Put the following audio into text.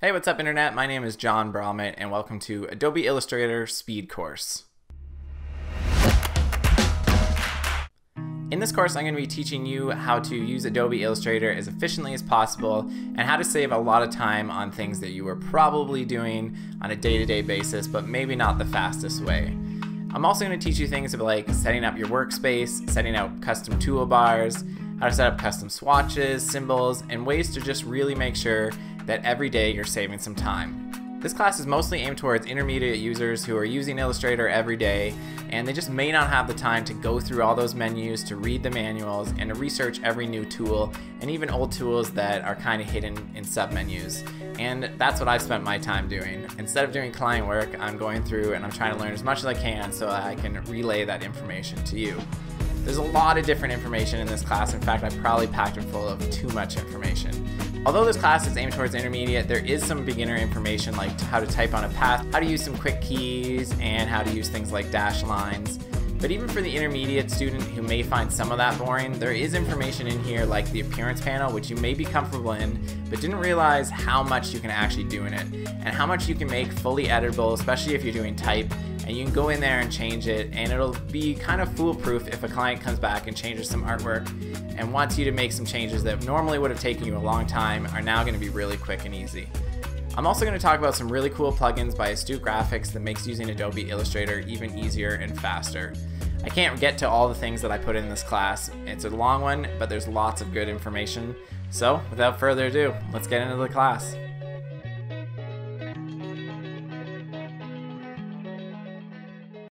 Hey, what's up Internet? My name is John Bromett and welcome to Adobe Illustrator Speed Course. In this course, I'm going to be teaching you how to use Adobe Illustrator as efficiently as possible and how to save a lot of time on things that you are probably doing on a day-to-day basis, but maybe not the fastest way. I'm also going to teach you things like setting up your workspace, setting up custom toolbars, how to set up custom swatches, symbols, and ways to just really make sure that every day you're saving some time. This class is mostly aimed towards intermediate users who are using Illustrator every day and they just may not have the time to go through all those menus, to read the manuals, and to research every new tool and even old tools that are kind of hidden in submenus. And that's what I've spent my time doing. Instead of doing client work, I'm going through and I'm trying to learn as much as I can so that I can relay that information to you. There's a lot of different information in this class. In fact, I probably packed it full of too much information. Although this class is aimed towards intermediate, there is some beginner information like how to type on a path, how to use some quick keys, and how to use things like dash lines. But even for the intermediate student who may find some of that boring, there is information in here like the appearance panel, which you may be comfortable in, but didn't realize how much you can actually do in it, and how much you can make fully editable, especially if you're doing type, and you can go in there and change it, and it'll be kind of foolproof if a client comes back and changes some artwork and wants you to make some changes that normally would have taken you a long time are now going to be really quick and easy. I'm also going to talk about some really cool plugins by Astute Graphics that makes using Adobe Illustrator even easier and faster. I can't get to all the things that I put in this class. It's a long one, but there's lots of good information. So, without further ado, let's get into the class.